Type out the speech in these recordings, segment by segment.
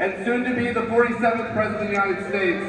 and soon to be the 47th President of the United States.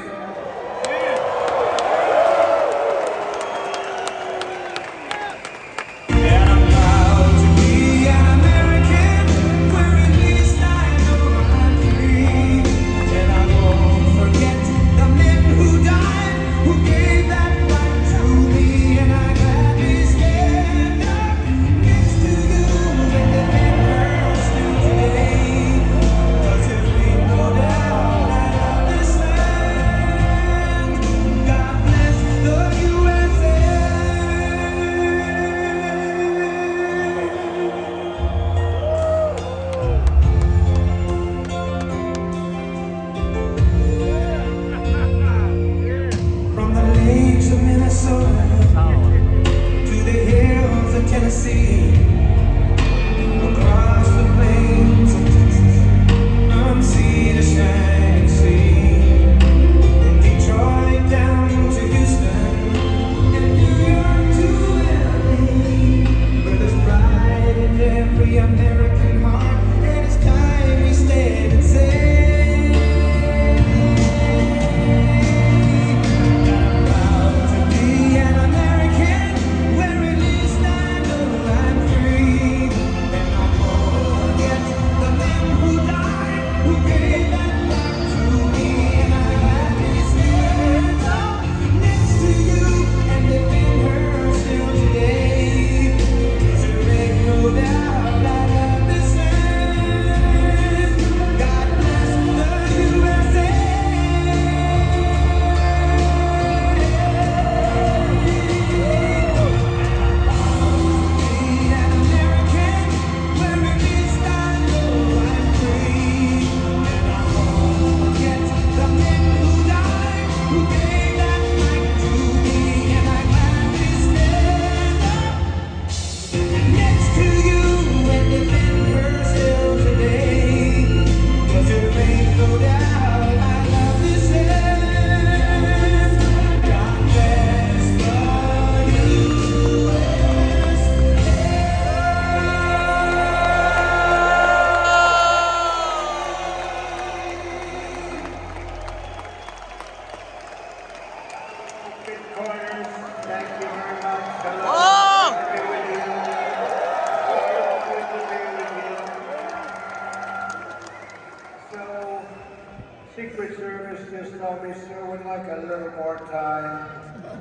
Secret Service just told me, sir, would like a little more time.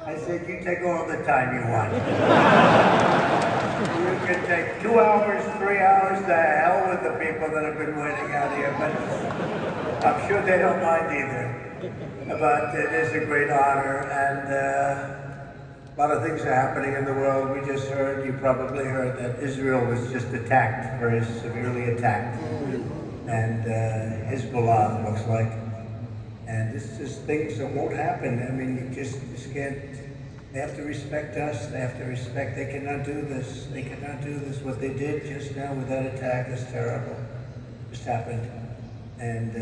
I said, you take all the time you want. You can take 2 hours, 3 hours, to hell with the people that have been waiting out here, but I'm sure they don't mind either. But it is a great honor, and a lot of things are happening in the world. We just heard, you probably heard, that Israel was just attacked, very severely attacked. And Hezbollah, looks like. And this is things that won't happen. I mean, you just can't, they have to respect us, they have to respect, they cannot do this. They cannot do this. What they did just now with that attack is terrible. Just happened. And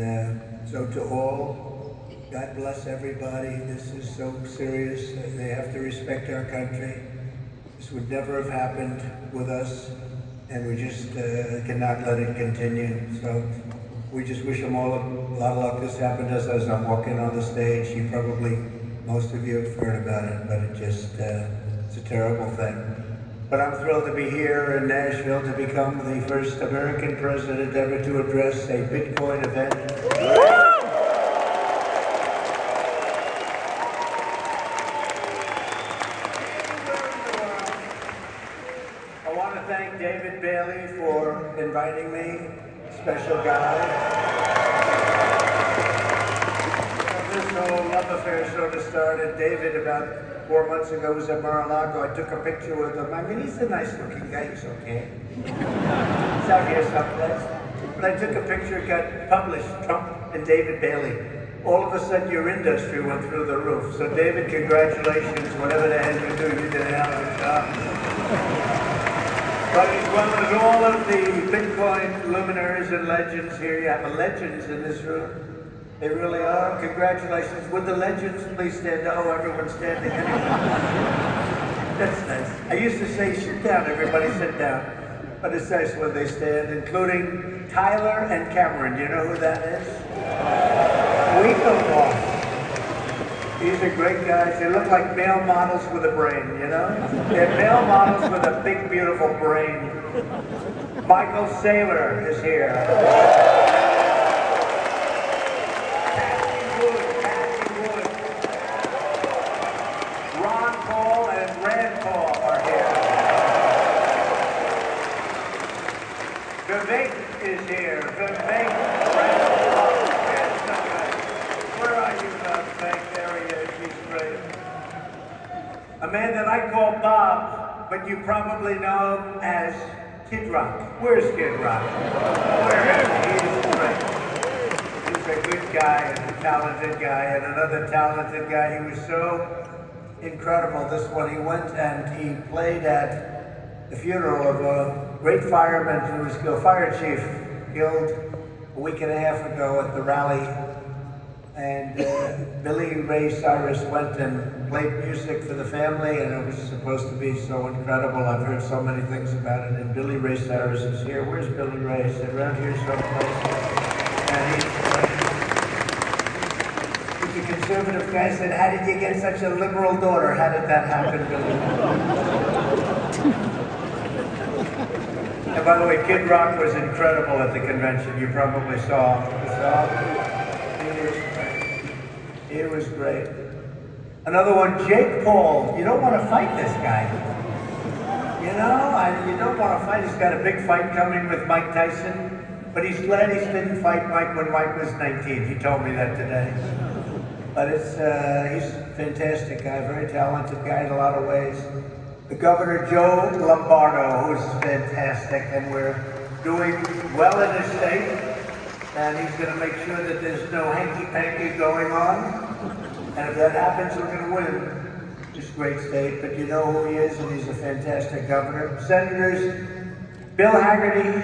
so to all, God bless everybody. This is so serious. They have to respect our country. This would never have happened with us. And we just cannot let it continue. So we just wish them all a lot of luck. This happened to us as I'm walking on the stage. You probably, most of you have heard about it, but it just, it's a terrible thing. But I'm thrilled to be here in Nashville to become the first American president ever to address a Bitcoin event. Thank David Bailey for inviting me, special guy. This whole love affair sort of started. David, about 4 months ago, was at Mar-a-Lago. I took a picture with him. I mean, he's a nice looking guy, he's okay. He's out here someplace. But I took a picture, it got published, Trump and David Bailey. All of a sudden, your industry went through the roof. So David, congratulations. Whatever the hell you do, you did a hell of a job. But as well as all of the Bitcoin luminaries and legends here, you have legends in this room. They really are. Congratulations. Would the legends please stand up? Oh, everyone's standing anyway. That's nice. I used to say, sit down, everybody sit down. But it's nice when they stand, including Tyler and Cameron. Do you know who that is? Winklevoss. These are great guys. They look like male models with a brain, you know? They're male models with a big, beautiful brain. Michael Saylor is here. Kathy Wood. Ron Paul and Rand Paul are here. Vivek is here. Vivek Randall. Where are you, Vivek? There he is. He's great. A man that I call Bob, but you probably know him as Kid Rock. Where's Kid Rock? Where is he? He's great. He's a good guy and a talented guy, and another talented guy. He was so incredible. This one, he went and he played at the funeral of a great fireman who was a fire chief killed a week and a half ago at the rally. And Billy Ray Cyrus went and played music for the family, and it was supposed to be so incredible. I've heard so many things about it, and Billy Ray Cyrus is here. Where's Billy Ray? Is it around here someplace? And he's a conservative guy. Said, how did you get such a liberal daughter? How did that happen, Billy? And by the way, Kid Rock was incredible at the convention. You probably saw. It was great. Another one, Jake Paul. You don't want to fight this guy. You know, you don't want to fight. He's got a big fight coming with Mike Tyson, but he's glad he didn't fight Mike when Mike was 19. He told me that today. But he's a fantastic guy, very talented guy in a lot of ways. The Governor Joe Lombardo, who's fantastic, and we're doing well in his state. And he's going to make sure that there's no hanky-panky going on. And if that happens, we're going to win this great state. But you know who he is, and he's a fantastic governor. Senators Bill Hagerty,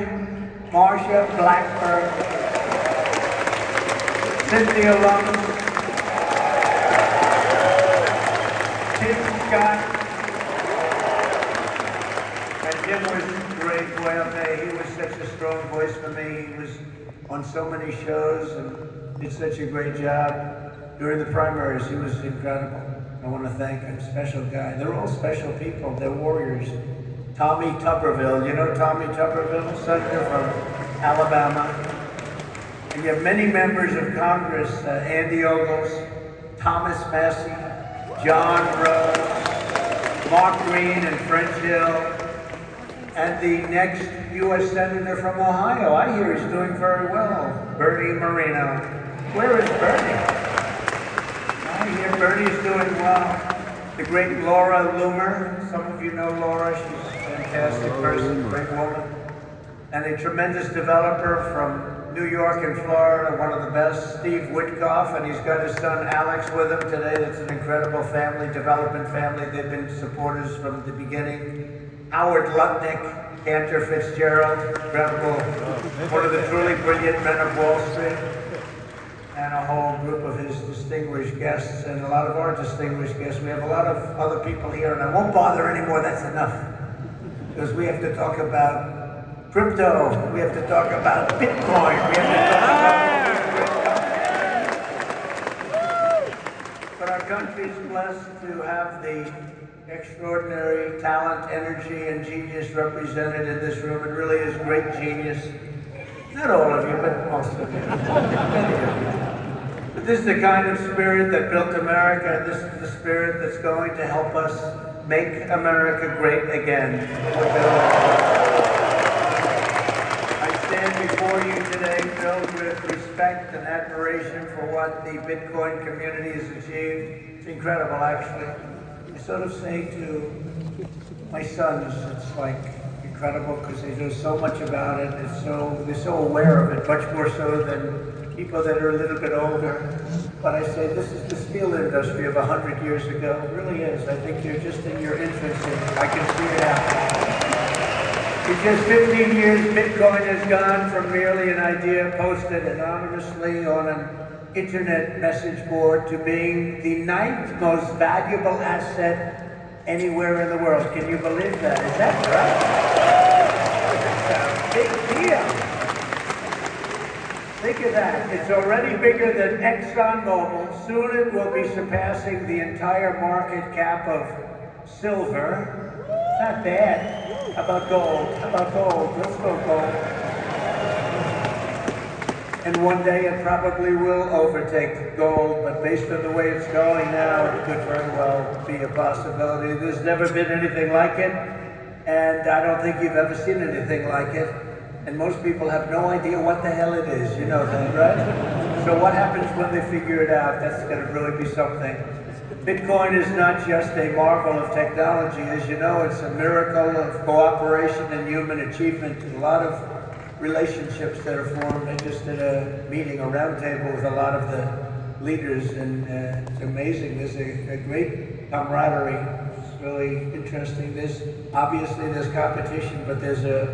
Marsha Blackburn, Cynthia Lummis, Tim Scott, and Jim was great. Boy, he was such a strong voice for me. He was on so many shows and did such a great job. During the primaries, he was incredible. I want to thank him, special guy. They're all special people, they're warriors. Tommy Tuberville, you know Tommy Tuberville, senator from Alabama. And you have many members of Congress, Andy Ogles, Thomas Massey, John Rose, Mark Green and French Hill, and the next U.S. Senator from Ohio. I hear he's doing very well, Bernie Moreno. Where is Bernie? I hear Bernie's doing well. The great Laura Loomer. Some of you know Laura. She's a fantastic person, great woman. And a tremendous developer from New York and Florida, one of the best, Steve Witkoff, and he's got his son Alex with him today. That's an incredible family, development family. They've been supporters from the beginning. Howard Lutnick, Cantor Fitzgerald, incredible, one of the truly brilliant men of Wall Street, and a whole group of his distinguished guests, and a lot of our distinguished guests. We have a lot of other people here, and I won't bother anymore, that's enough. Because we have to talk about crypto, we have to talk about Bitcoin, we have to talk about... But our country's blessed to have the extraordinary talent, energy, and genius represented in this room. It really is great genius. Not all of you, but most of you. Many of you. But this is the kind of spirit that built America, and this is the spirit that's going to help us make America great again. I stand before you today filled with respect and admiration for what the Bitcoin community has achieved. It's incredible, actually. I sort of say to my sons, it's like incredible because they know so much about it. They're so aware of it, much more so than people that are a little bit older. But I say this is the steel industry of 100 years ago. It really is. I think you're just in your infancy. I can see it happening. In just 15 years, Bitcoin has gone from merely an idea posted anonymously on an internet message board to being the 9th most valuable asset anywhere in the world. Can you believe that? Is that right? It's a big deal. Think of that. It's already bigger than ExxonMobil. Soon it will be surpassing the entire market cap of silver. It's not bad. How about gold? How about gold? Let's go gold. And one day it probably will overtake gold, but based on the way it's going now, it could very well be a possibility. There's never been anything like it, and I don't think you've ever seen anything like it. And most people have no idea what the hell it is, you know that, right? So what happens when they figure it out? That's going to really be something. Bitcoin is not just a marvel of technology. As you know, it's a miracle of cooperation and human achievement. A lot of relationships that are formed. I just did a meeting, a roundtable with a lot of the leaders, and it's amazing. There's a great camaraderie. It's really interesting. Obviously there's competition, but there's a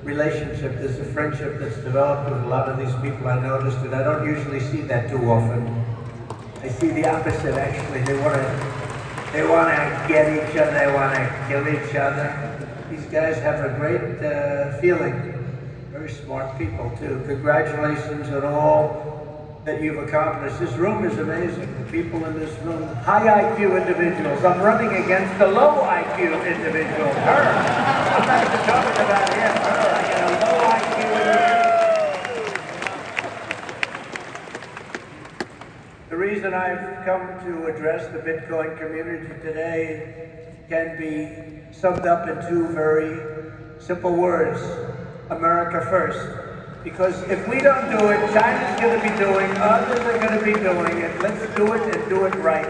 relationship, there's a friendship that's developed with a lot of these people. I noticed it. I don't usually see that too often. I see the opposite, actually. They want to get each other. They want to kill each other. These guys have a great feeling. Very smart people, too. Congratulations on all that you've accomplished. This room is amazing. The people in this room, high IQ individuals. I'm running against the low IQ individual. Her. I'm not even talking about him. Her. I got a low IQ individual. The reason I've come to address the Bitcoin community today can be summed up in two very simple words. America first. Because if we don't do it, China's going to be doing, others are going to be doing it. Let's do it and do it right.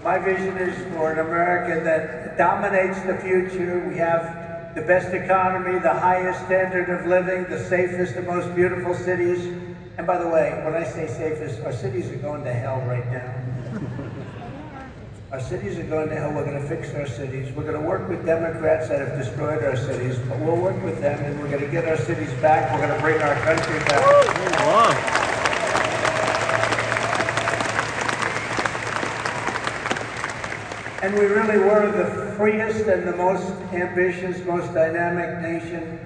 My vision is for an America that dominates the future. We have the best economy, the highest standard of living, the safest, the most beautiful cities. And by the way, when I say safest, our cities are going to hell right now. Our cities are going to hell. We're going to fix our cities. We're going to work with Democrats that have destroyed our cities, but we'll work with them, and we're going to get our cities back. We're going to bring our country back. And we really were the freest and the most ambitious, most dynamic nation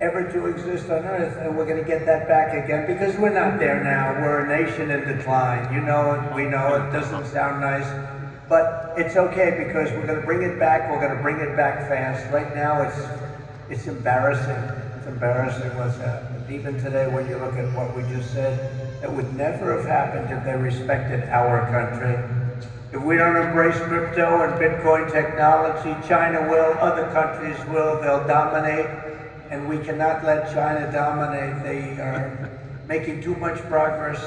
ever to exist on Earth, and we're going to get that back again, because we're not there now. We're a nation in decline. You know it, we know it. Doesn't sound nice. But it's okay, because we're going to bring it back. We're going to bring it back fast. Right now, it's embarrassing. It's embarrassing what's happened. Even today, when you look at what we just said, that would never have happened if they respected our country. If we don't embrace crypto and Bitcoin technology, China will, other countries will, they'll dominate, and we cannot let China dominate. They are making too much progress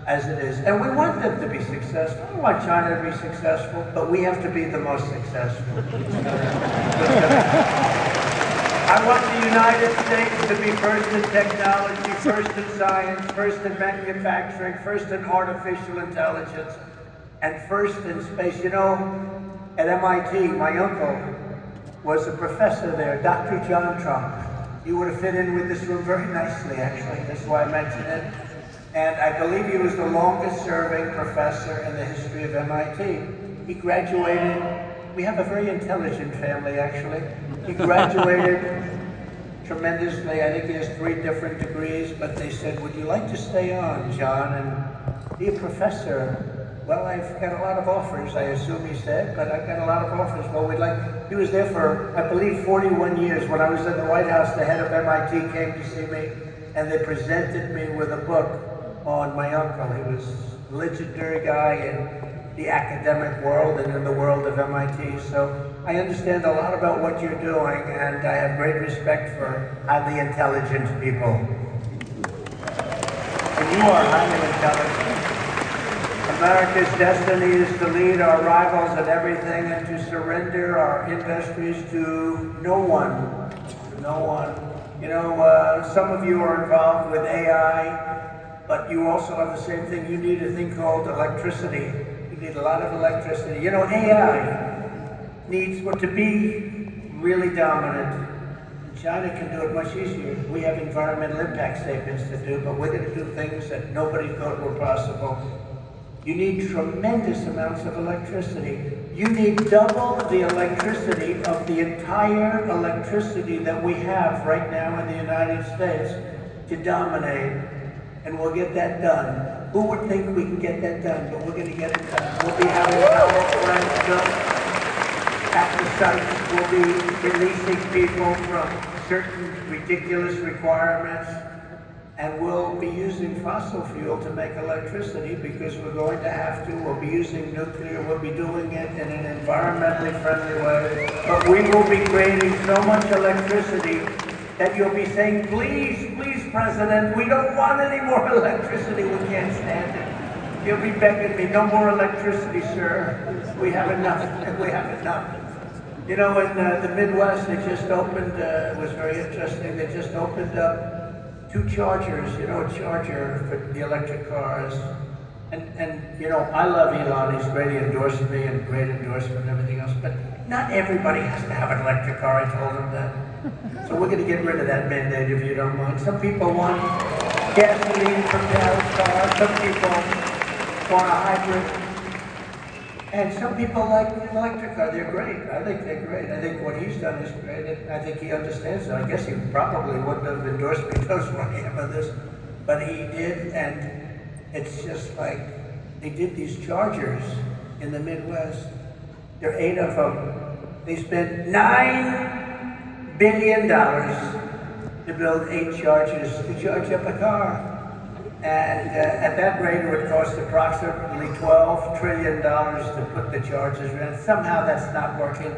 as it is. And we want them to be successful. We want China to be successful, but we have to be the most successful. I want the United States to be first in technology, first in science, first in manufacturing, first in artificial intelligence, and first in space. You know, at MIT, my uncle was a professor there, Dr. John Trump. He would have fit in with this room very nicely, actually. That's why I mentioned it. And I believe he was the longest serving professor in the history of MIT. He graduated, we have a very intelligent family, actually. He graduated tremendously. I think he has 3 different degrees, but they said, would you like to stay on, John, and be a professor? Well, I've got a lot of offers, I assume he said, but I've got a lot of offers. Well, he was there for, I believe, 41 years. When I was in the White House, the head of MIT came to see me, and they presented me with a book on my uncle. He was a legendary guy in the academic world and in the world of MIT. So I understand a lot about what you're doing, and I have great respect for highly intelligent people. And you are highly intelligent. America's destiny is to lead our rivals in everything and to surrender our industries to no one. No one. You know, some of you are involved with AI, but you also have the same thing. You need a thing called electricity. You need a lot of electricity. You know, AI needs to be really dominant. China can do it much easier. We have environmental impact statements to do, but we're going to do things that nobody thought were possible. You need tremendous amounts of electricity. You need double the electricity of the entire electricity that we have right now in the United States to dominate. and we'll get that done. Who would think we can get that done? But we're going to get it done. We'll be having power plants built at the sites. We'll be releasing people from certain ridiculous requirements, and we'll be using fossil fuel to make electricity because we're going to have to. We'll be using nuclear. We'll be doing it in an environmentally friendly way. But we will be creating so much electricity that you'll be saying, please, please, President, we don't want any more electricity. We can't stand it. You'll be begging me, no more electricity, sir. We have enough. We have enough. You know, in the Midwest, they just opened, it was very interesting, they just opened up 2 chargers, you know, a charger for the electric cars. And you know, I love Elon, he's great, he endorsed me and great endorsement and everything else, but not everybody has to have an electric car, I told him that. So we're going to get rid of that mandate if you don't mind. Some people want gasoline-propelled cars, some people want a hybrid. And some people like the electric car, they're great. I think they're great. I think what he's done is great. I think he understands it. I guess he probably wouldn't have endorsed me those when I am on this, but he did, and it's just like, they did these chargers in the Midwest. There are 8 of them. They spent $9 billion to build 8 chargers to charge up a car. And at that rate, it would cost approximately $12 trillion to put the charges in. Somehow that's not working.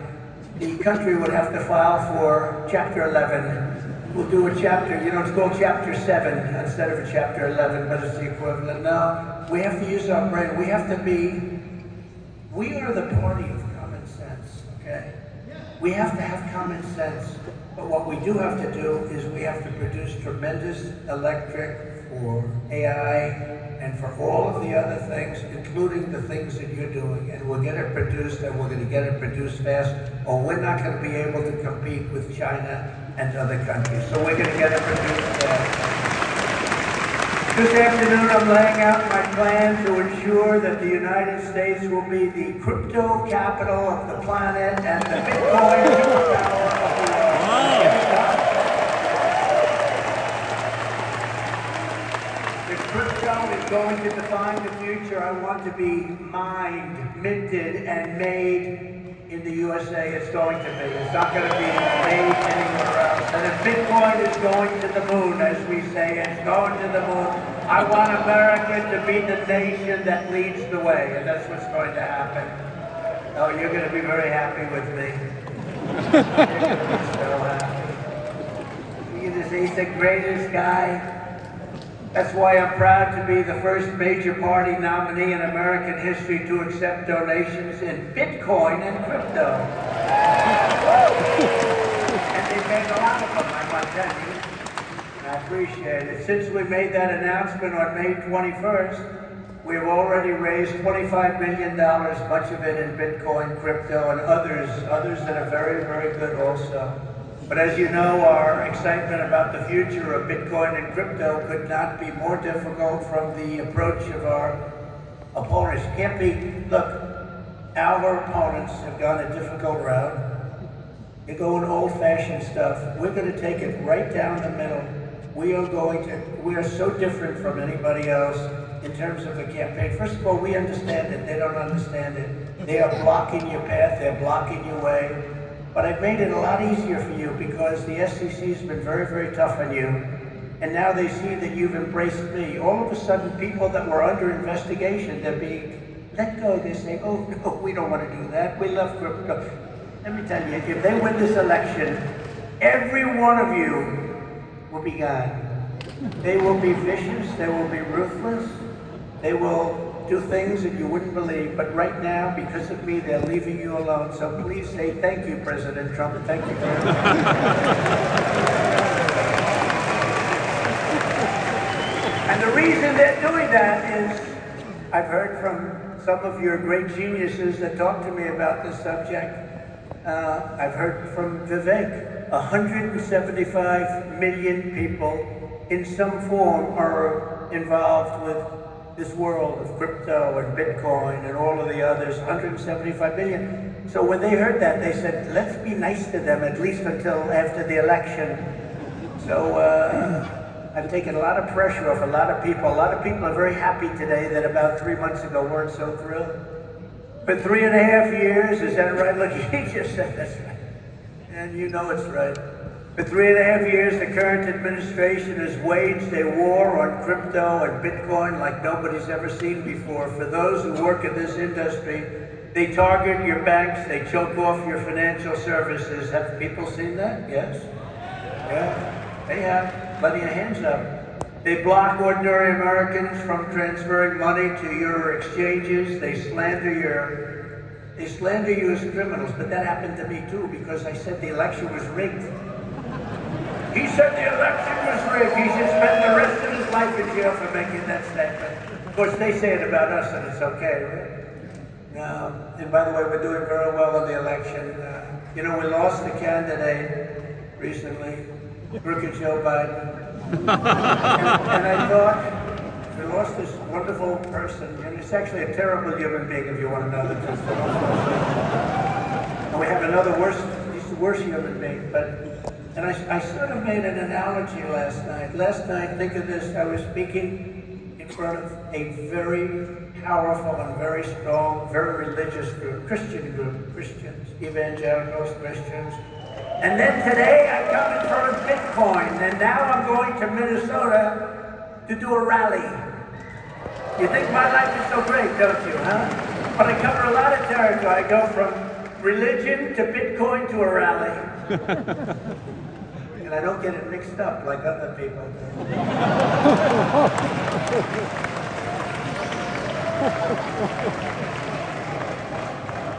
The country would have to file for Chapter 11. We'll do a chapter, you know, it's called Chapter 7 instead of a Chapter 11, but it's the equivalent. No, we have to use our brain. We have to be, we are the party of common sense, okay? We have to have common sense. But what we do have to do is we have to produce tremendous electric for AI and for all of the other things, including the things that you're doing. And we'll get it produced, and we're going to get it produced fast, or we're not going to be able to compete with China and other countries. So we're going to get it produced fast. This afternoon, I'm laying out my plan to ensure that the United States will be the crypto capital of the planet and the Bitcoin superpower of the world. Crypto is going to define the future. I want to be mined, minted, and made in the USA. It's going to be. It's not going to be made anywhere else. And if Bitcoin is going to the moon, as we say, it's going to the moon, I want America to be the nation that leads the way. And that's what's going to happen. Oh, you're going to be very happy with me. You're going to be so happy. He's the greatest guy. That's why I'm proud to be the first major party nominee in American history to accept donations in Bitcoin and crypto. And they make a lot of them, I must tell you. I appreciate it. Since we made that announcement on May 21st, we've already raised $25 million, much of it in Bitcoin, crypto, and others that are very, very good also. But as you know, our excitement about the future of Bitcoin and crypto could not be more difficult from the approach of our opponents. Can't be, look, our opponents have gone a difficult route. They're going old-fashioned stuff. We're going to take it right down the middle. We are so different from anybody else in terms of the campaign. First of all, we understand it. They don't understand it. They are blocking your path. They're blocking your way. But I've made it a lot easier for you because the SEC's been very, very tough on you. And now they see that you've embraced me. All of a sudden, people that were under investigation, they're being let go. They say, oh, no, we don't want to do that. We love crypto. Let me tell you, if they win this election, every one of you will be gone. They will be vicious. They will be ruthless. They will do things that you wouldn't believe, but right now, because of me, they're leaving you alone. So please say thank you, President Trump, and thank you very much. And the reason they're doing that is, I've heard from some of your great geniuses that talk to me about this subject. I've heard from Vivek, 175 million people in some form are involved with this world of crypto and Bitcoin and all of the others, 175 billion. So when they heard that, they said, let's be nice to them, at least until after the election. So I've taken a lot of pressure off a lot of people. A lot of people are very happy today that about 3 months ago weren't so thrilled. For 3.5 years, is that right? Look, he just said that's right. And you know it's right. For 3.5 years, the current administration has waged a war on crypto and Bitcoin like nobody's ever seen before. For those who work in this industry, they target your banks, they choke off your financial services. Have people seen that? Yes? Yeah, they have. Plenty of hands up. They block ordinary Americans from transferring money to your exchanges. They slander you as criminals. But that happened to me too, because I said the election was rigged. He said the election was rigged. He should spend the rest of his life in jail for making that statement. Of course, they say it about us, and it's okay, right? And by the way, we're doing very well in the election. You know, we lost the candidate recently, Crooked Joe Biden. and I thought, we lost this wonderful person, and he's actually a terrible human being, if you want to know the truth. And we have another worse, he's the worst human being, and I sort of made an analogy last night. Last night, think of this, I was speaking in front of a very powerful and very strong, very religious group, Christian group, Christians, evangelicals, Christians. And then today I come in front of Bitcoin, and now I'm going to Minnesota to do a rally. You think my life is so great, don't you, huh? But I cover a lot of territory. I go from religion to Bitcoin to a rally. And I don't get it mixed up like other people do.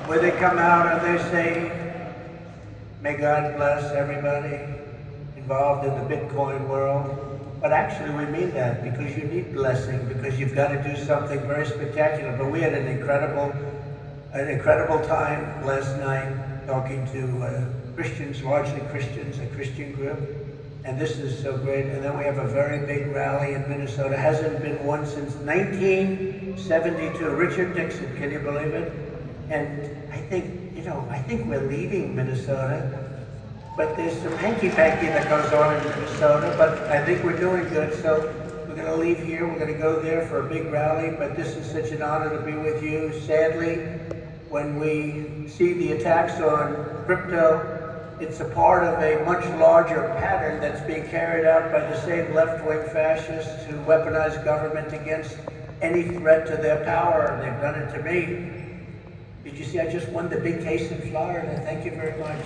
Where they come out and they say, may God bless everybody involved in the Bitcoin world. But actually we mean that because you need blessing, because you've got to do something very spectacular. But we had an incredible time last night talking to Christians, largely Christians, a Christian group. And this is so great. And then we have a very big rally in Minnesota. Hasn't been one since 1972. Richard Nixon, can you believe it? And I think we're leading Minnesota. But there's some hanky-panky that goes on in Minnesota, but I think we're doing good. So we're going to leave here. We're going to go there for a big rally, but this is such an honor to be with you. Sadly, when we see the attacks on crypto, it's a part of a much larger pattern that's being carried out by the same left-wing fascists who weaponize government against any threat to their power. They've done it to me. Did you see I just won the big case in Florida? Thank you very much.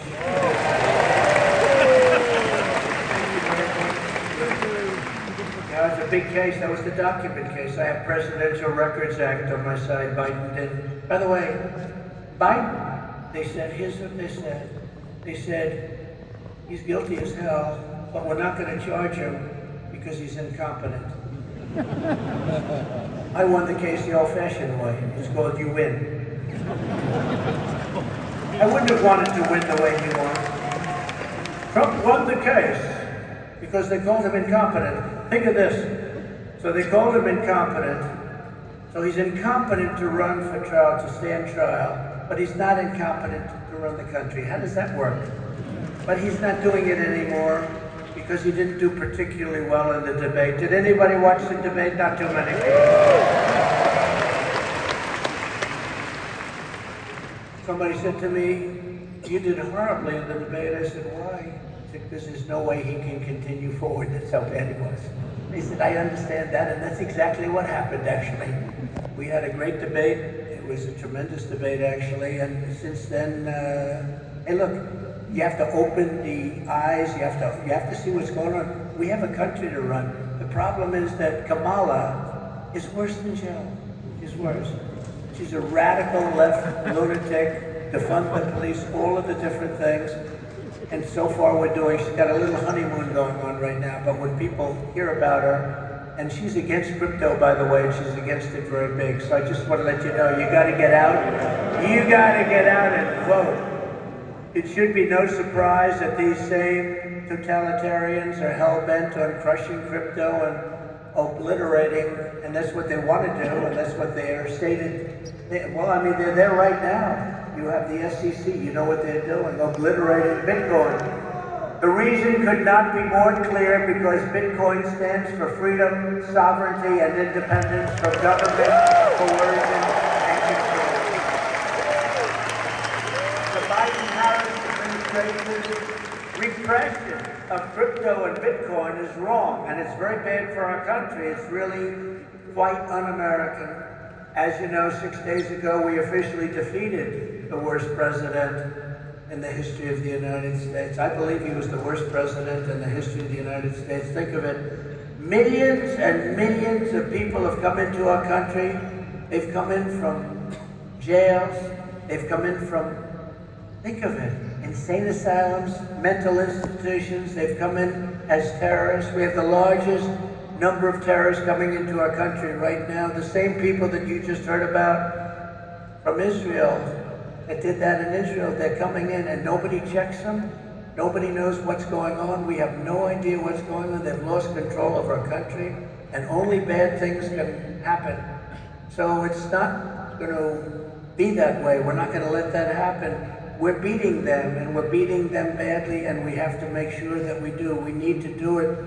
Now, it's a big case. That was the document case. I have Presidential Records Act on my side. Biden did. By the way, Biden, they said, here's what they said. They said, he's guilty as hell, but we're not going to charge him because he's incompetent. I won the case the old-fashioned way. It's called you win. I wouldn't have wanted to win the way he won. Trump won the case because they called him incompetent. Think of this. So they called him incompetent. So he's incompetent to run for trial, to stand trial, but he's not incompetent to run the country. How does that work? But he's not doing it anymore because he didn't do particularly well in the debate. Did anybody watch the debate? Not too many people. Somebody said to me, you did horribly in the debate. I said, why? He said, because there's no way he can continue forward. That's how bad he was. He said, I understand that, and that's exactly what happened, actually. We had a great debate. It was a tremendous debate, actually, and since then, hey, look, you have to open the eyes. You have to see what's going on. We have a country to run. The problem is that Kamala is worse than Joe. She's worse. She's a radical left lunatic, defund the police, all of the different things. And so far she's got a little honeymoon going on right now, but when people hear about her, and she's against crypto, by the way, and she's against it very big. So I just want to let you know, you got to get out. You got to get out and vote. It should be no surprise that these same totalitarians are hell-bent on crushing crypto and obliterating, and that's what they want to do, and that's what they are stated. They're there right now. You have the SEC, you know what they're doing, obliterating Bitcoin. The reason could not be more clear because Bitcoin stands for freedom, sovereignty, and independence from government, coercion, and control. The Biden-Harris administration's repression of crypto and Bitcoin is wrong, and it's very bad for our country. It's really quite un-American. As you know, 6 days ago, we officially defeated the worst president in the history of the United States. I believe he was the worst president in the history of the United States. Think of it. Millions and millions of people have come into our country. They've come in from jails. They've come in from, think of it, insane asylums, mental institutions. They've come in as terrorists. We have the largest number of terrorists coming into our country right now. The same people that you just heard about from Israel, that did that in Israel, they're coming in and nobody checks them. Nobody knows what's going on. We have no idea what's going on. They've lost control of our country, and only bad things can happen. So it's not going to be that way. We're not going to let that happen. We're beating them, and we're beating them badly, and we have to make sure that we do. We need to do it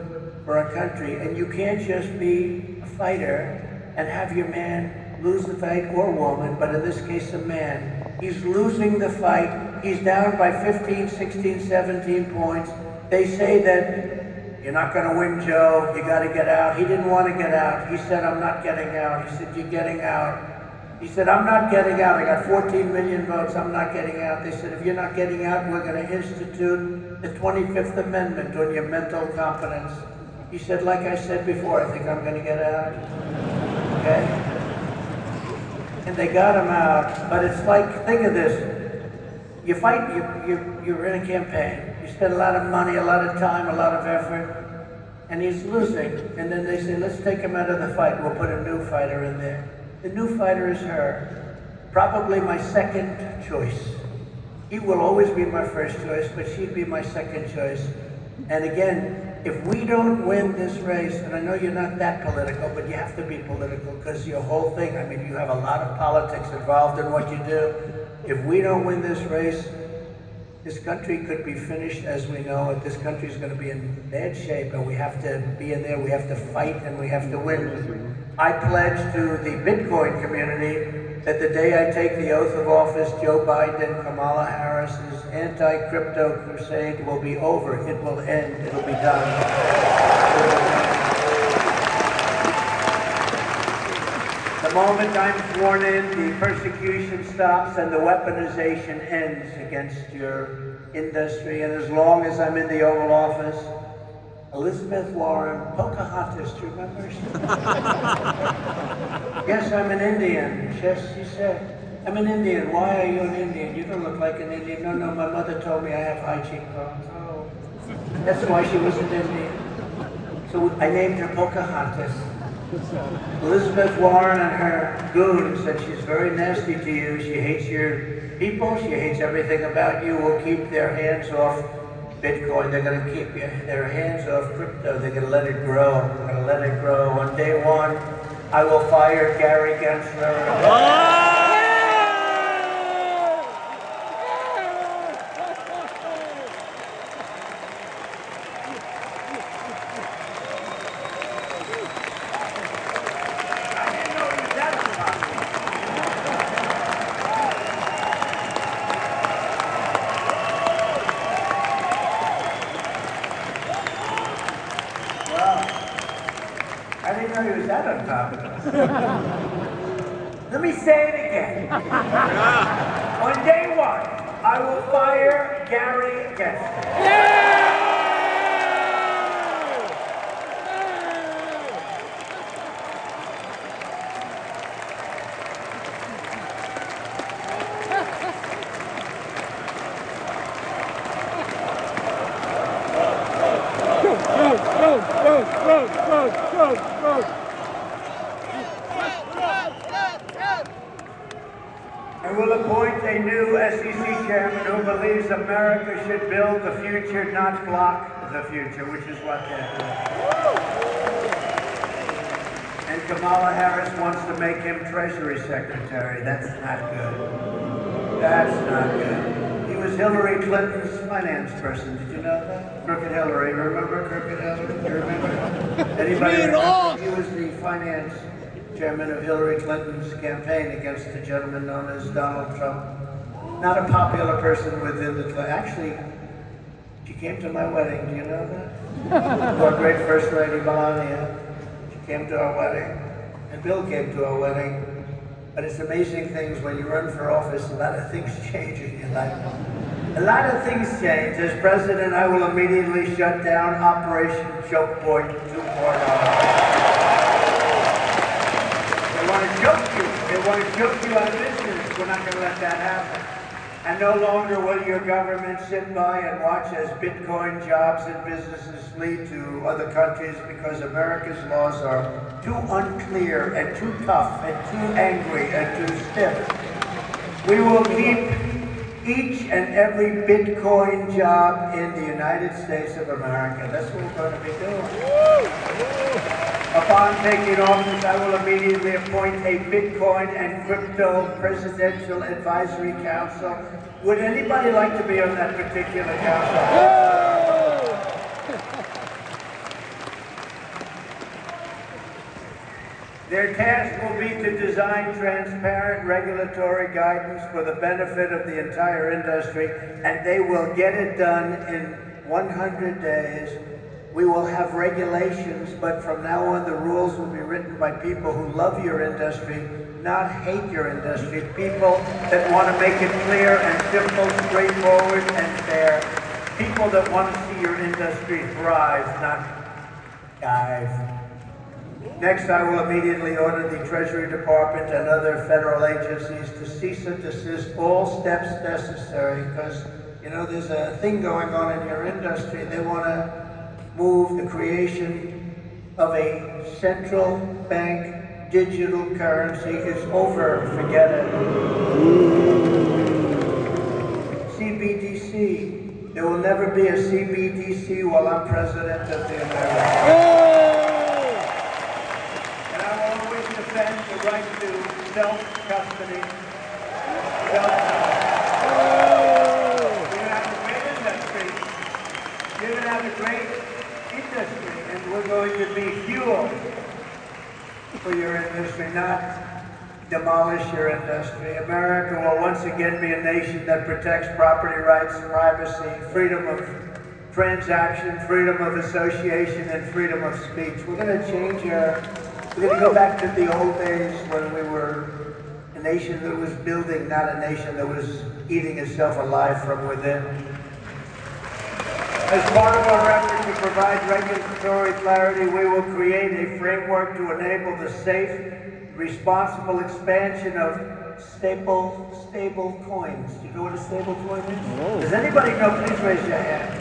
for our country. And you can't just be a fighter and have your man lose the fight, or woman, but in this case a man. He's losing the fight. He's down by 15, 16, 17 points. They say that you're not going to win, Joe. You got to get out. He didn't want to get out. He said, I'm not getting out. He said, you're getting out. He said, I'm not getting out. I got 14 million votes. I'm not getting out. They said, if you're not getting out, we're going to institute the 25th Amendment on your mental competence. He said, like I said before, I think I'm going to get out. Okay? And they got him out. But it's like, think of this. You fight, you're in a campaign. You spend a lot of money, a lot of time, a lot of effort, and he's losing. And then they say, let's take him out of the fight. We'll put a new fighter in there. The new fighter is her. Probably my second choice. He will always be my first choice, but she'd be my second choice. And again, if we don't win this race, and I know you're not that political, but you have to be political because your whole thing, I mean, you have a lot of politics involved in what you do. If we don't win this race, this country could be finished as we know it. This country is going to be in bad shape, and we have to be in there. We have to fight, and we have to win. I pledge to the Bitcoin community that the day I take the oath of office, Joe Biden and Kamala Harris's anti-crypto crusade will be over. It will end. It'll be done. The moment I'm sworn in, the persecution stops and the weaponization ends against your industry. And as long as I'm in the Oval Office, Elizabeth Warren, Pocahontas, do you remember? Yes, I'm an Indian. Yes, she said, I'm an Indian. Why are you an Indian? You don't look like an Indian. No, no, my mother told me I have high cheekbones. Oh, that's why she was an Indian. So I named her Pocahontas. Elizabeth Warren and her goons said she's very nasty to you. She hates your people. She hates everything about you. Will keep their hands off Bitcoin. They're going to keep their hands off crypto. They're going to let it grow. They're going to let it grow. On day one, I will fire Gary Gensler. I didn't know he was that on top of it. Let me say it again. On day one, I will fire Gary Gensler. I will appoint a new SEC chairman who believes America should build the future, not block the future, which is what they're doing. And Kamala Harris wants to make him Treasury Secretary. That's not good. That's not good. He was Hillary Clinton's finance person. Did you know that? Crooked Hillary. Remember Crooked Hillary? You remember? Anybody remember? He was the finance chairman of Hillary Clinton's campaign against a gentleman known as Donald Trump. Not a popular person within the Clinton. Actually, she came to my wedding. Do you know that? Our great First Lady Melania. She came to our wedding. And Bill came to our wedding. But it's amazing things when you run for office, a lot of things change in your life. A lot of things change. As president, I will immediately shut down Operation Choke Point 2.0. They want to choke you. They want to choke you out of business. We're not going to let that happen. And no longer will your government sit by and watch as Bitcoin jobs and businesses flee to other countries because America's laws are too unclear and too tough and too angry and too stiff. We will keep each and every Bitcoin job in the United States of America. That's what we're going to be doing. Upon taking office, I will immediately appoint a Bitcoin and Crypto Presidential Advisory Council. Would anybody like to be on that particular council? Their task will be to design transparent regulatory guidance for the benefit of the entire industry, and they will get it done in 100 days. We will have regulations, but from now on the rules will be written by people who love your industry, not hate your industry. People that want to make it clear and simple, straightforward and fair. People that want to see your industry thrive, not dive. Next, I will immediately order the Treasury Department and other federal agencies to cease and desist all steps necessary because, you know, there's a thing going on in your industry. They want to move the creation of a central bank digital currency. Is over, forget it. CBDC. There will never be a CBDC while I'm president of the United States. And I will always defend the right to self-custody. We're going to have a great industry. You're going to have a great industry, and we're going to be fuel for your industry, not demolish your industry. America will once again be a nation that protects property rights, privacy, freedom of transaction, freedom of association, and freedom of speech. We're going to change we're going to go back to the old days when we were a nation that was building, not a nation that was eating itself alive from within. As part of our effort to provide regulatory clarity, we will create a framework to enable the safe, responsible expansion of stable coins. Do you know what a stable coin is? Whoa. Does anybody know? Please raise your hand.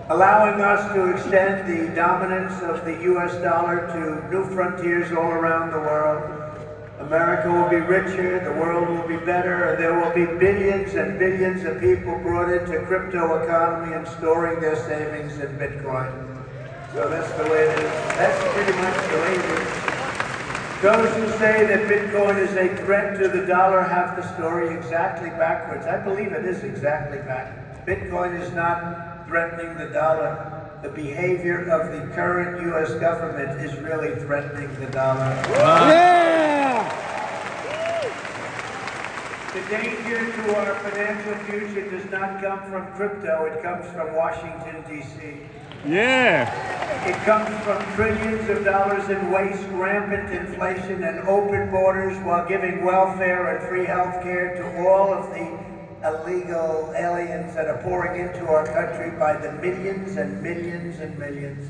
Allowing us to extend the dominance of the U.S. dollar to new frontiers all around the world. America will be richer, the world will be better, and there will be billions and billions of people brought into crypto economy and storing their savings in Bitcoin. So that's the way it is. That's pretty much the way it is. Those who say that Bitcoin is a threat to the dollar have the story exactly backwards. I believe it is exactly backwards. Bitcoin is not threatening the dollar. The behavior of the current U.S. government is really threatening the dollar. Yeah! The danger to our financial future does not come from crypto, it comes from Washington, D.C. Yeah! It comes from trillions of dollars in waste, rampant inflation, and open borders while giving welfare and free health care to all of the illegal aliens that are pouring into our country by the millions and millions and millions.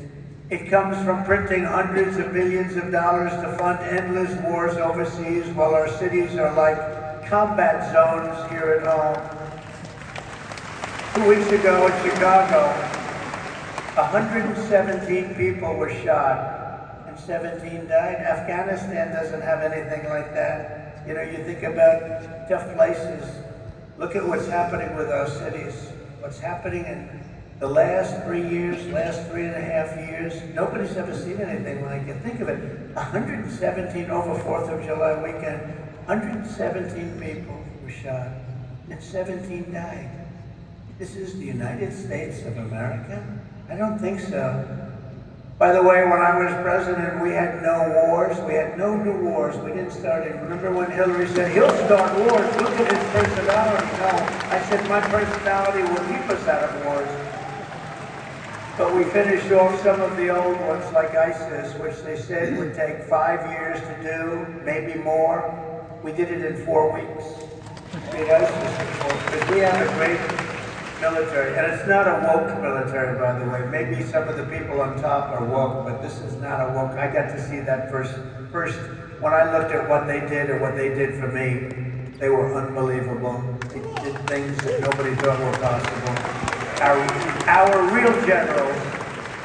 It comes from printing hundreds of billions of dollars to fund endless wars overseas while our cities are like combat zones here at home. 2 weeks ago in Chicago, 117 people were shot and 17 died. Afghanistan doesn't have anything like that. You know, you think about tough places. Look at what's happening with our cities. What's happening in the last 3 years, last 3.5 years. Nobody's ever seen anything like it. Think of it, 117 over 4th of July weekend, 117 people were shot. and 17 died. This is the United States of America? I don't think so. By the way, when I was president, we had no wars. We had no new wars. We didn't start it. Remember when Hillary said, he'll start wars. Look at his personality. No, I said, my personality will keep us out of wars. But we finished off some of the old ones like ISIS, which they said would take 5 years to do, maybe more. We did it in 4 weeks. We had ISIS in 4 weeks. Because we have a great military, and it's not a woke military, by the way. Maybe some of the people on top are woke, but this is not a woke. I got to see that first. When I looked at what they did or what they did for me, they were unbelievable. They did things that nobody thought were possible. Our real generals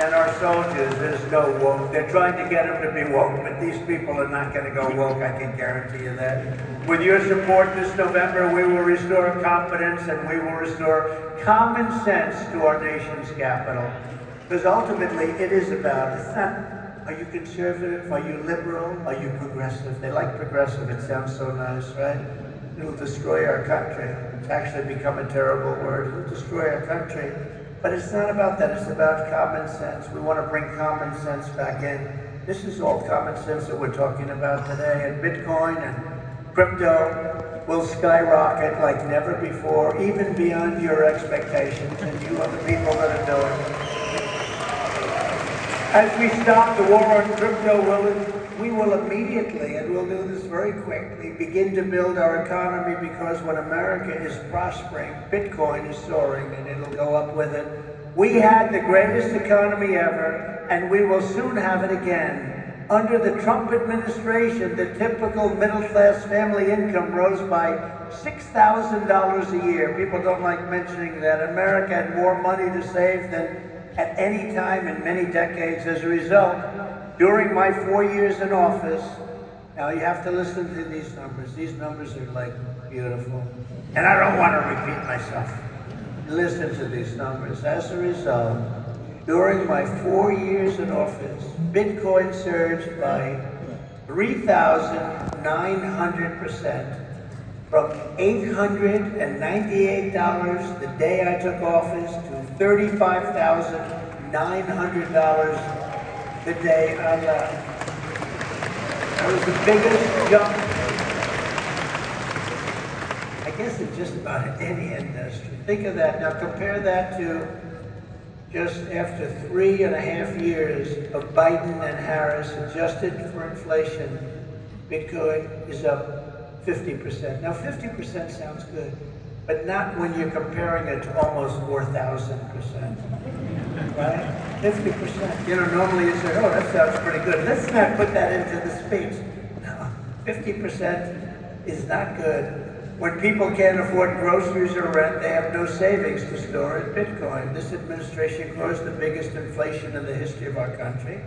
and our soldiers, there's no woke. They're trying to get them to be woke, but these people are not going to go woke, I can guarantee you that. With your support this November, we will restore confidence and we will restore common sense to our nation's capital. Because ultimately, it is about, it's not, are you conservative? Are you liberal? Are you progressive? They like progressive, it sounds so nice, right? It'll destroy our country. It's actually become a terrible word. It'll destroy our country. But it's not about that. It's about common sense. We want to bring common sense back in. This is all common sense that we're talking about today. And Bitcoin and crypto will skyrocket like never before, even beyond your expectations. And you are the people that are doing it. As we stop the war on crypto, we will immediately, and we'll do this very quickly, begin to build our economy, because when America is prospering, Bitcoin is soaring and it'll go up with it. We had the greatest economy ever, and we will soon have it again. Under the Trump administration, the typical middle-class family income rose by $6,000 a year. People don't like mentioning that. America had more money to save than at any time in many decades. As a result, during my 4 years in office, now you have to listen to these numbers. These numbers are like beautiful. And I don't want to repeat myself. Listen to these numbers. As a result, during my 4 years in office, Bitcoin surged by 3,900%. From $898 the day I took office to $35,900 the day I left. That was the biggest jump, I guess, in just about any industry. Think of that. Now compare that to just after 3.5 years of Biden and Harris, adjusted for inflation, Bitcoin is up 50%. Now 50% sounds good, but not when you're comparing it to almost 4,000%, right? 50%. You know, normally you say, oh, that sounds pretty good. Let's not put that into the speech. No, 50% is not good. When people can't afford groceries or rent, they have no savings to store in Bitcoin. This administration caused the biggest inflation in the history of our country.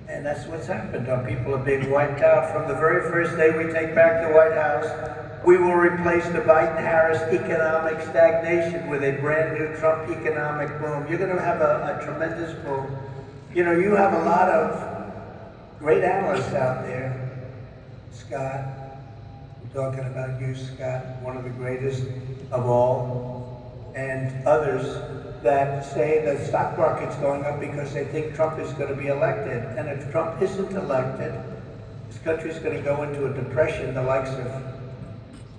And that's what's happened. Our people are being wiped out. From the very first day we take back the White House, we will replace the Biden-Harris economic stagnation with a brand new Trump economic boom. You're going to have a tremendous boom. You know, you have a lot of great analysts out there. Scott, I'm talking about you, Scott, one of the greatest of all, and others that say the stock market's going up because they think Trump is going to be elected. And if Trump isn't elected, this country's going to go into a depression the likes of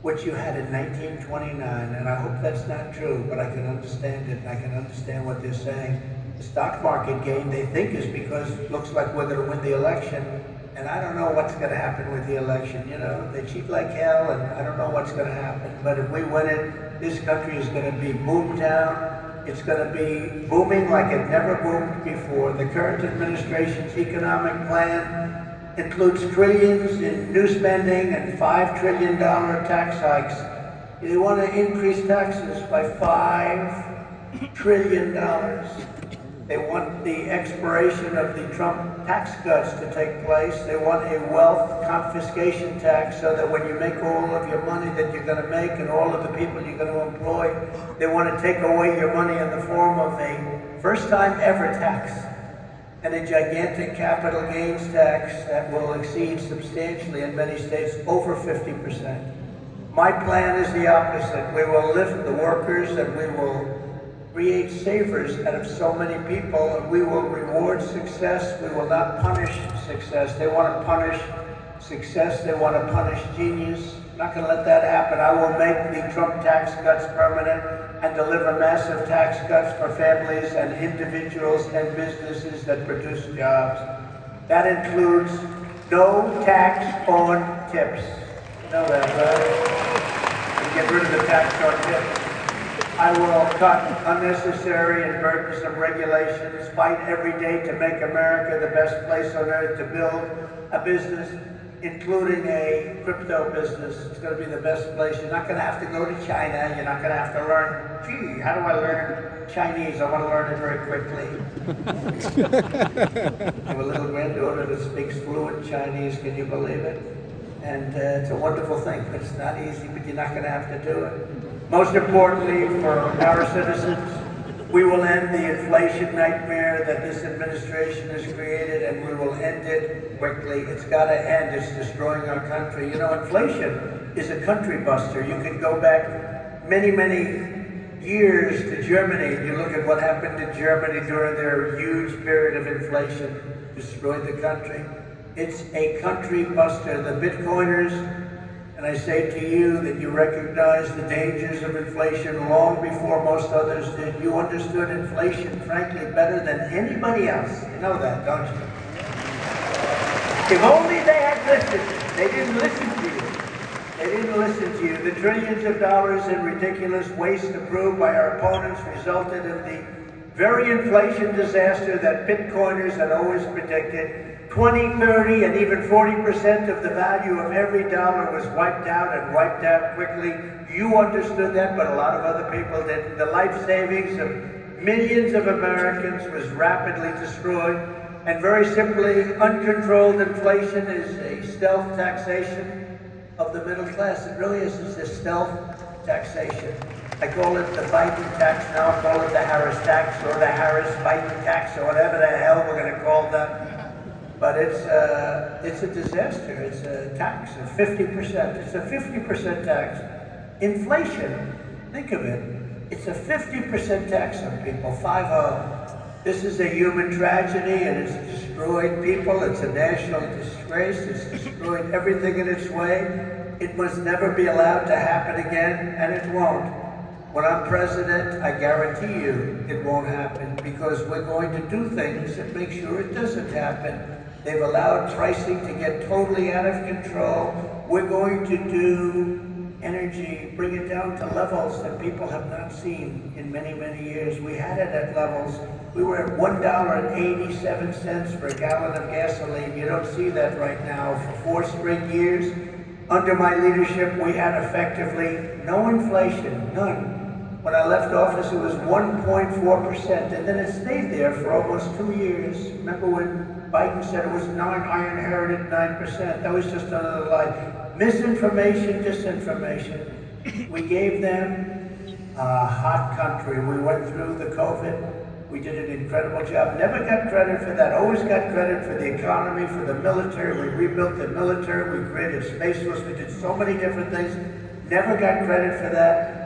which you had in 1929. And I hope that's not true, but I can understand it, and I can understand what they're saying. The stock market gain, they think, is because it looks like we're going to win the election. And I don't know what's going to happen with the election. You know, they cheat like hell, and I don't know what's going to happen. But if we win it, this country is going to be boomtown. It's going to be booming like it never boomed before. The current administration's economic plan includes trillions in new spending and $5 trillion tax hikes. They want to increase taxes by $5 trillion. They want the expiration of the Trump tax cuts to take place. They want a wealth confiscation tax so that when you make all of your money that you're going to make and all of the people you're going to employ, they want to take away your money in the form of a first-time ever tax and a gigantic capital gains tax that will exceed substantially in many states over 50%. My plan is the opposite. We will lift the workers and we will create savers out of so many people, and we will reward success. We will not punish success. They want to punish success. They want to punish genius. I'm not going to let that happen. I will make the Trump tax cuts permanent and deliver massive tax cuts for families and individuals and businesses that produce jobs. That includes no tax on tips. You know that, right? And get rid of the tax on tips. I will cut unnecessary and burdensome regulations, fight every day to make America the best place on earth to build a business, including a crypto business. It's going to be the best place. You're not going to have to go to China. You're not going to have to learn, gee, how do I learn Chinese? I want to learn it very quickly. I have a little granddaughter that speaks fluent Chinese. Can you believe it? And it's a wonderful thing, but it's not easy, but you're not going to have to do it. Most importantly, for our citizens, we will end the inflation nightmare that this administration has created, and we will end it quickly. It's got to end. It's destroying our country. You know, inflation is a country buster. You can go back many, many years to Germany, and you look at what happened in Germany during their huge period of inflation, destroyed the country. It's a country buster. The Bitcoiners, and I say to you that you recognize the dangers of inflation long before most others did. You understood inflation, frankly, better than anybody else. You know that, don't you? If only they had listened. They didn't listen to you. They didn't listen to you. The trillions of dollars in ridiculous waste approved by our opponents resulted in the very inflation disaster that Bitcoiners had always predicted. 20, 30, and even 40% of the value of every dollar was wiped out, and wiped out quickly. You understood that, but a lot of other people didn't. The life savings of millions of Americans was rapidly destroyed. And very simply, uncontrolled inflation is a stealth taxation of the middle class. It really is. It's a stealth taxation. I call it the Biden tax now. I call it the Harris tax, or the Harris-Biden tax, or whatever the hell we're going to call that. But it's a disaster. It's a tax of 50%. It's a 50% tax. Inflation, think of it. It's a 50% tax on people, 5-0. This is a human tragedy, and it's destroyed people. It's a national disgrace. It's destroyed everything in its way. It must never be allowed to happen again, and it won't. When I'm president, I guarantee you it won't happen, because we're going to do things that make sure it doesn't happen. They've allowed pricing to get totally out of control. We're going to do energy, bring it down to levels that people have not seen in many, many years. We had it at levels. We were at $1.87 for a gallon of gasoline. You don't see that right now. For 4 straight years, under my leadership, we had effectively no inflation, none. When I left office, it was 1.4%, and then it stayed there for almost 2 years. Remember when Biden said it was 9, I inherited 9%. That was just another lie. Misinformation, disinformation. We gave them a hot country. We went through the COVID. We did an incredible job. Never got credit for that. Always got credit for the economy, for the military. We rebuilt the military. We created Space Force. We did so many different things. Never got credit for that.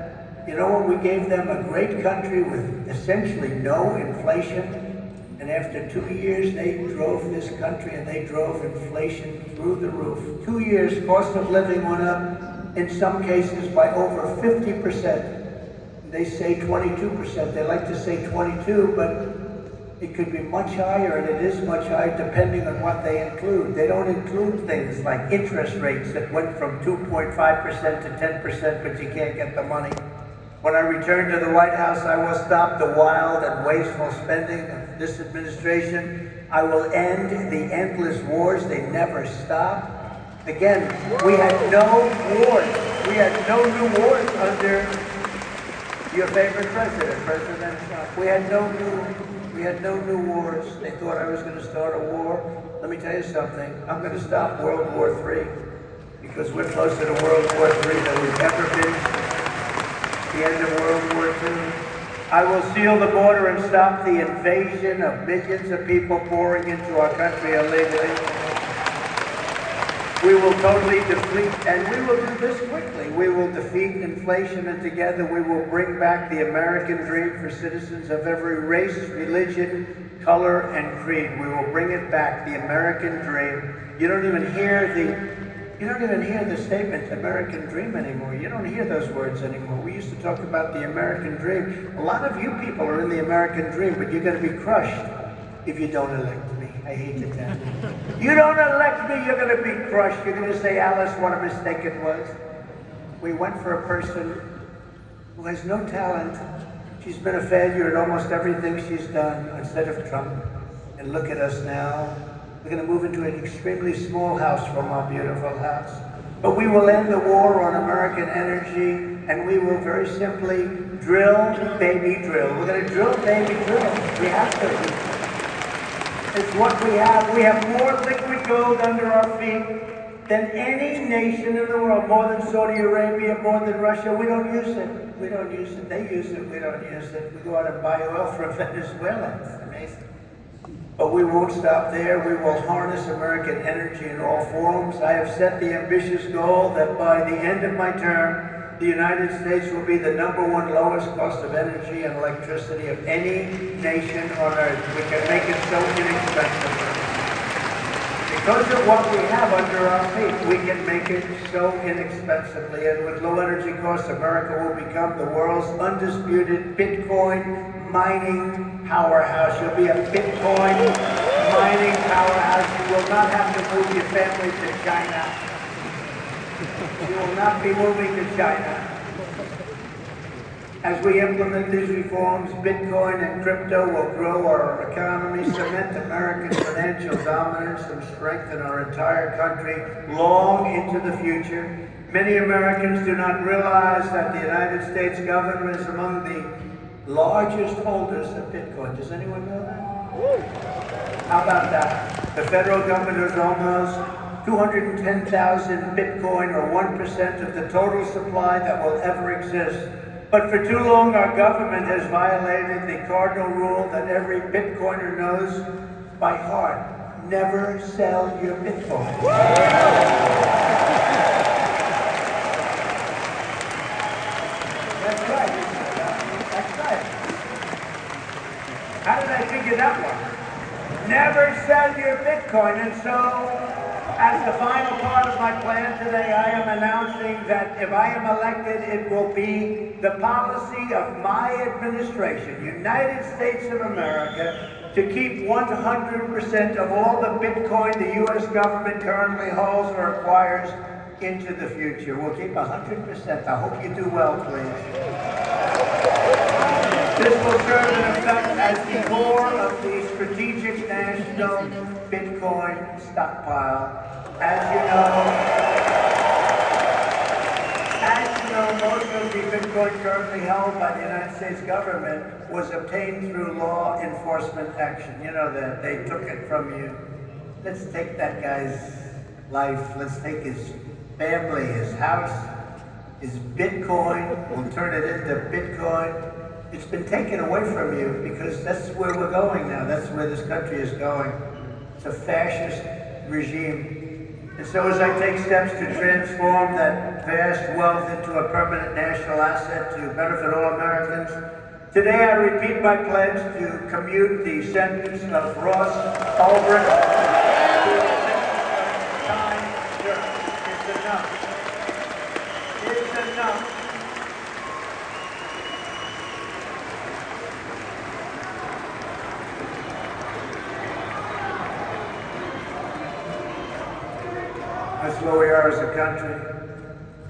You know what? We gave them a great country with essentially no inflation. And after 2 years, they drove this country, and they drove inflation through the roof. 2 years, cost of living went up, in some cases, by over 50%. They say 22%. They like to say 22, but it could be much higher, and it is much higher depending on what they include. They don't include things like interest rates that went from 2.5% to 10%, but you can't get the money. When I return to the White House, I will stop the wild and wasteful spending of this administration. I will end the endless wars. They never stop. Again, we had no wars. We had no new wars under your favorite president, President Trump. We had no new wars. They thought I was going to start a war. Let me tell you something. I'm going to stop World War III, because we're closer to World War III than we've ever been. The end of World War II. I will seal the border and stop the invasion of millions of people pouring into our country illegally. We will totally defeat, and we will do this quickly. We will defeat inflation, and together we will bring back the American dream for citizens of every race, religion, color, and creed. We will bring it back, the American dream. You don't even hear the statement American dream anymore. You don't hear those words anymore. We used to talk about the American dream. A lot of you people are in the American dream, but you're going to be crushed if you don't elect me. I hate to tell you. You don't elect me, you're going to be crushed. You're going to say, Alice, what a mistake it was. We went for a person who has no talent. She's been a failure at almost everything she's done instead of Trump. And look at us now. We're going to move into an extremely small house from our beautiful house. But we will end the war on American energy, and we will very simply drill, baby, drill. We're going to drill, baby, drill. We have to. It's what we have. We have more liquid gold under our feet than any nation in the world, more than Saudi Arabia, more than Russia. We don't use it. We don't use it. They use it. We don't use it. We go out and buy oil from Venezuela. It's amazing. But we won't stop there. We will harness American energy in all forms. I have set the ambitious goal that by the end of my term, the United States will be the #1 lowest cost of energy and electricity of any nation on earth. We can make it so inexpensive. Because of what we have under our feet, we can make it so inexpensively. And with low energy costs, America will become the world's undisputed Bitcoin mining powerhouse. You'll be a Bitcoin mining powerhouse. You will not have to move your family to China. You will not be moving to China. As we implement these reforms, Bitcoin and crypto will grow our economy, cement American financial dominance, and strengthen our entire country long into the future. Many Americans do not realize that the United States government is among the largest holders of Bitcoin. Does anyone know that? How about that? The federal government is almost 210,000 Bitcoin, or 1% of the total supply that will ever exist. But for too long, our government has violated the cardinal rule that every Bitcoiner knows by heart: never sell your Bitcoin. That's right. That's right. How did I figure that one? Never sell your Bitcoin. And so, as the final part of my plan today, I am announcing that if I am elected, it will be the policy of my administration, United States of America, to keep 100% of all the Bitcoin the U.S. government currently holds or acquires into the future. We'll keep 100%. I hope you do well, please. This will serve in effect as the core of the strategic national Bitcoin stockpile. As you know, most of the Bitcoin currently held by the United States government was obtained through law enforcement action. You know that they took it from you. Let's take that guy's life. Let's take his family, his house, his Bitcoin. We'll turn it into Bitcoin. It's been taken away from you because that's where we're going now. That's where this country is going. It's a fascist regime. And so as I take steps to transform that vast wealth into a permanent national asset to benefit all Americans, today I repeat my pledge to commute the sentence of Ross Ulbricht to a time term. It's enough. It's enough. That's where we are as a country.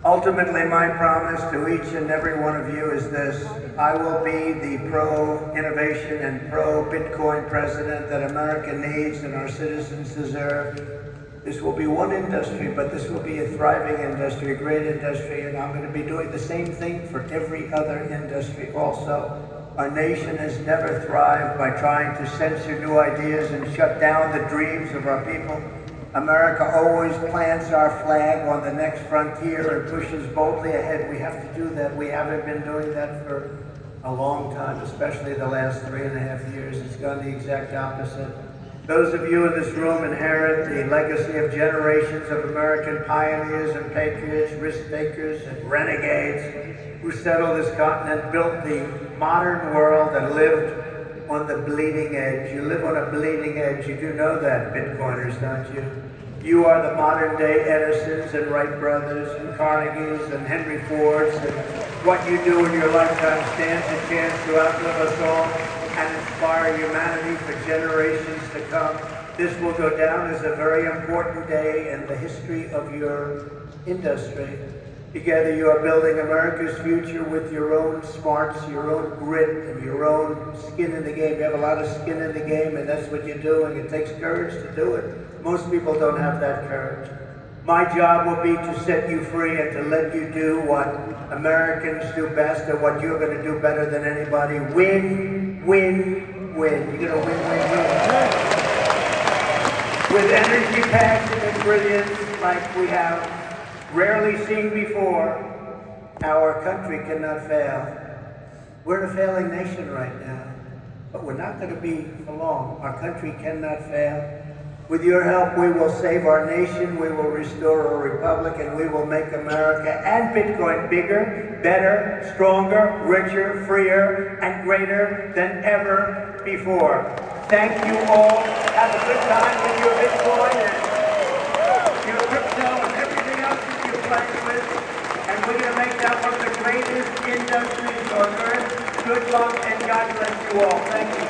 Ultimately, my promise to each and every one of you is this: I will be the pro-innovation and pro-Bitcoin president that America needs and our citizens deserve. This will be one industry, but this will be a thriving industry, a great industry, and I'm going to be doing the same thing for every other industry also. Our nation has never thrived by trying to censor new ideas and shut down the dreams of our people. America always plants our flag on the next frontier and pushes boldly ahead. We have to do that. We haven't been doing that for a long time, especially the last 3.5 years. It's gone the exact opposite. Those of you in this room inherit the legacy of generations of American pioneers and patriots, risk takers and renegades who settled this continent, built the modern world, and lived on the bleeding edge. You live on a bleeding edge. You do know that, Bitcoiners, don't you? You are the modern day Edisons and Wright brothers and Carnegies and Henry Fords, and what you do in your lifetime stands a chance to outlive us all and inspire humanity for generations to come. This will go down as a very important day in the history of your industry. Together you are building America's future with your own smarts, your own grit, and your own skin in the game. You have a lot of skin in the game, and that's what you're doing. It takes courage to do it. Most people don't have that courage. My job will be to set you free and to let you do what Americans do best and what you're going to do better than anybody. Win, win, win. You're going to win, win, win. With energy, passion, and brilliance like we have rarely seen before, our country cannot fail. We're a failing nation right now, but we're not going to be for long. Our country cannot fail. With your help, we will save our nation, we will restore our republic, and we will make America and Bitcoin bigger, better, stronger, richer, freer, and greater than ever before. Thank you all. Have a good time with your Bitcoin and your crypto and everything else that you're playing with. And we're going to make that one of the greatest industries on earth. Good luck and God bless you all. Thank you.